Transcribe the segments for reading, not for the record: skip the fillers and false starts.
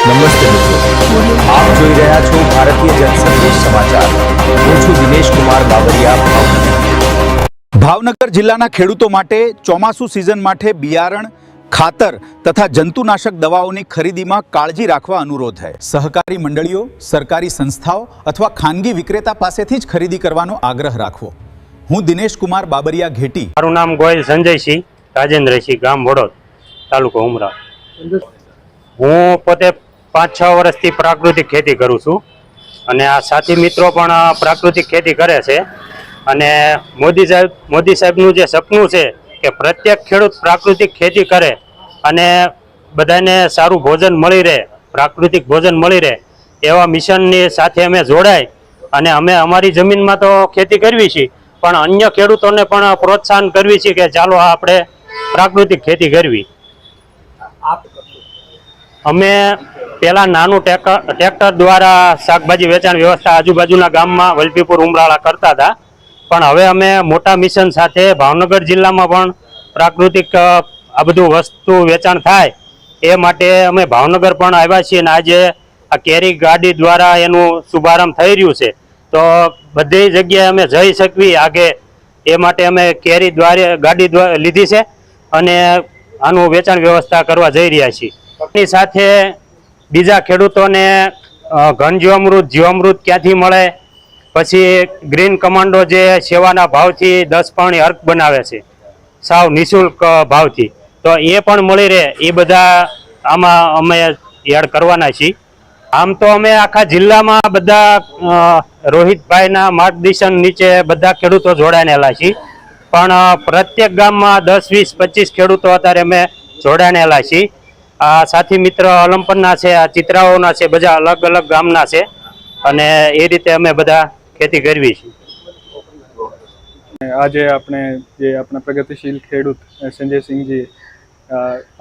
નમસ્તે મિત્રો, આપ જોઈ રહ્યા છો ભારતીય જનસંદેશ સમાચાર। હું છું દિનેશ કુમાર બાબરિયા, ભાવનગર। ભાવનગર જિલ્લાના ખેડૂતો માટે ચોમાસુ સિઝન માટે બિયારણ, ખાતર તથા જંતુનાશક દવાઓની ખરીદીમાં કાળજી રાખવા અનુરોધ છે। સહકારી મંડળીઓ, સરકારી સંસ્થાઓ અથવા ખાનગી વિક્રેતા પાસેથી જ ખરીદી કરવાનો આગ્રહ રાખવો। હું દિનેશ કુમાર બાબરિયા ઘેટી। મારું નામ ગોયલ સંજયસિંહ રાજેન્દ્રસિંહ, ગામ વડોદ, તાલુકો ઉમરા। હું પોતે 5-6 વર્ષથી પ્રાકૃતિક ખેતી કરું છું અને આ સાથી મિત્રો પણ પ્રાકૃતિક ખેતી કરે છે। અને મોદી સાહેબનું જે સપનું છે કે પ્રત્યેક ખેડૂત પ્રાકૃતિક ખેતી કરે અને બધાને સારું ભોજન મળી રહે, પ્રાકૃતિક ભોજન મળી રહે, એવા મિશનની સાથે અમે જોડાય અને અમે અમારી જમીનમાં તો ખેતી કરવી છે, પણ અન્ય ખેડૂતોને પણ પ્રોત્સાહન કરવી છે કે ચાલો આપણે પ્રાકૃતિક ખેતી કરવી। અમે પહેલા નાનું ટ્રેક્ટર દ્વારા શાકભાજી વેચાણ વ્યવસ્થા આજુબાજુના ગામમાં વલભીપુર, ઉમરાળા કરતા હતા, પણ હવે અમે મોટા મિશન સાથે ભાવનગર જિલ્લામાં પણ પ્રાકૃતિક આ બધું વસ્તુ વેચાણ થાય એ માટે અમે ભાવનગર પણ આવ્યા છીએ અને આજે આ કેરી ગાડી દ્વારા એનું શુભારંભ થઈ રહ્યું છે। તો બધી જગ્યાએ અમે જઈ શકવી આગે એ માટે અમે કેરી ગાડી લીધી છે અને આનું વેચાણ વ્યવસ્થા કરવા જઈ રહ્યા છીએ। એની સાથે બીજા ખેડૂતોને ઘન જીવામૃત ક્યાંથી મળે, પછી ગ્રીન કમાન્ડો જે સેવાના ભાવથી 10 પાણી અર્ક બનાવે છે સાવ નિઃશુલ્ક ભાવથી, તો એ પણ મળી રહે, એ બધા આમાં અમે એડ કરવાના છીએ। આમ તો અમે આખા જિલ્લામાં બધા રોહિતભાઈના માર્ગદર્શન નીચે બધા ખેડૂતો જોડાયેલા છીએ, પણ પ્રત્યેક ગામમાં 10, 20, 25 ખેડૂતો અત્યારે અમે જોડાયેલા છીએ। આ સાથી મિત્ર અલમપરના છે, આ ચિત્રાઓના છે, બધા અલગ અલગ ગામના છે અને એ રીતે અમે બધા ખેતી કરવી છે। આજે આપણે જે આપણા પ્રગતિશીલ ખેડૂત સંજયસિંહજી,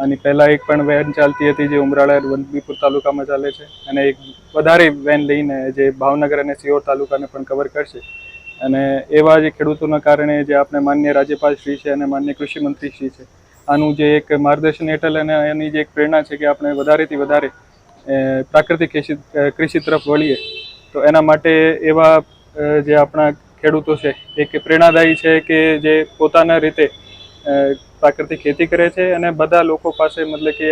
આની પહેલાં એક પણ વેન ચાલતી હતી જે ઉમરાળા વલભીપુર તાલુકામાં ચાલે છે અને એક વધારે વેન લઈને જે ભાવનગર અને સિહોર તાલુકાને પણ કવર કરશે। અને એવા જે ખેડૂતોના કારણે જે આપણે માન્ય રાજ્યપાલ શ્રી છે અને માન્ય કૃષિ મંત્રી શ્રી છે, આનું જે એક માર્ગદર્શન હેઠળ અને એની જે એક પ્રેરણા છે કે આપણે વધારેથી વધારે પ્રાકૃતિક કૃષિ તરફ વળીએ, તો એના માટે એવા જે આપણા ખેડૂતો છે એક પ્રેરણાદાયી છે કે જે પોતાના રીતે પ્રાકૃતિક ખેતી કરે છે અને બધા લોકો પાસે મતલબ કે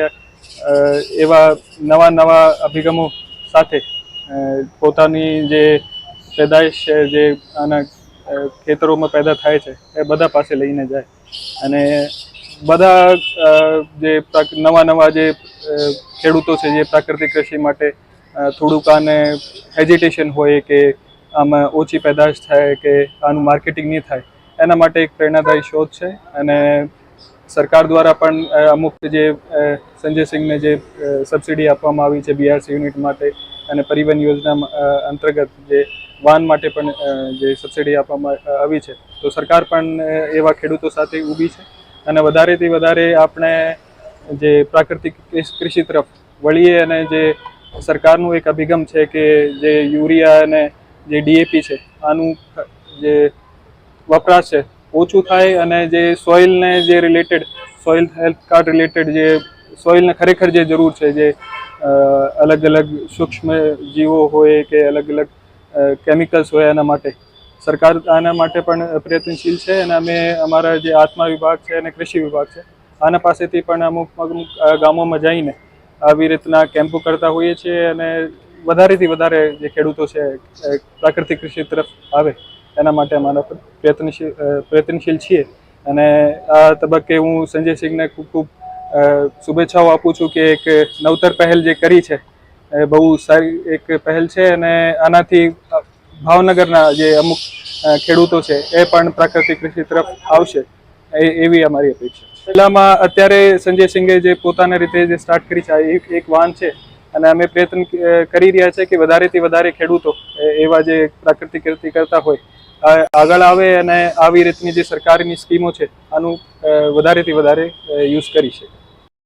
એવા નવા અભિગમો સાથે પોતાની જે પેદાઈશ છે, જે આના ખેતરોમાં પેદા થાય છે, એ બધા પાસે લઈને જાય અને બધા જે નવા જે ખેડૂતો છે જે પ્રાકૃતિક કૃષિ માટે થોડુંક આને હેજિટેશન હોય કે આમાં ઓછી પેદાશ થાય કે આનું માર્કેટિંગ નહીં થાય, એના માટે એક પ્રેરણાદાયી શોધ છે। અને સરકાર દ્વારા પણ અમુક જે સંજયસિંહને જે સબસિડી આપવામાં આવી છે BRC યુનિટ માટે અને પરિવહન યોજના અંતર્ગત જે વાહન માટે પણ જે સબસિડી આપવામાં આવી છે, તો સરકાર પણ એવા ખેડૂતો સાથે ઊભી છે અને વધારેથી વધારે આપણે જે પ્રાકૃતિક કૃષિ તરફ વળીએ અને જે સરકારનું એક અભિગમ છે કે જે યુરિયા અને જે DAP છે આનું જે વપરાશ છે ઓછું થાય અને જે સોઇલને જે related soil health card related જે સોઇલને ખરેખર જે જરૂર છે, જે અલગ અલગ સૂક્ષ્મ જીવો હોય કે અલગ અલગ કેમિકલ્સ હોય, એના માટે સરકાર આના માટે પણ પ્રયત્નશીલ છે અને અમે અમારા જે આત્મા વિભાગ છે અને કૃષિ વિભાગ છે આના પાસેથી પણ અમુક ગામોમાં જઈને આવી રીતના કેમ્પો કરતા હોઈએ છીએ અને વધારેથી વધારે જે ખેડૂતો છે પ્રાકૃતિક કૃષિ તરફ આવે એના માટે અમારા પ્રયત્નશીલ છીએ। અને આ તબક્કે હું સંજયસિંહને ખૂબ શુભેચ્છાઓ આપું છું કે એક નવતર પહેલ જે કરી છે એ બહુ સારી એક પહેલ છે અને આનાથી ભાવનગરના જે અમુક ખેડૂતો છે એ પણ પ્રાકૃતિક કૃષિ તરફ આવશે એવી અમારી અપેક્ષા છે। જિલ્લામાં અત્યારે સંજયસિંહે જે પોતાના રીતે જે સ્ટાર્ટ કરી છે એક વાન છે અને અમે પ્રયત્ન કરી રહ્યા છે કે વધારેથી વધારે ખેડૂતો એવા જે પ્રાકૃતિક ખેતી કરતા હોય આગળ આવે અને આવી રીતની જે સરકારની સ્કીમો છે આનું વધારેથી વધારે યુઝ કરી છે।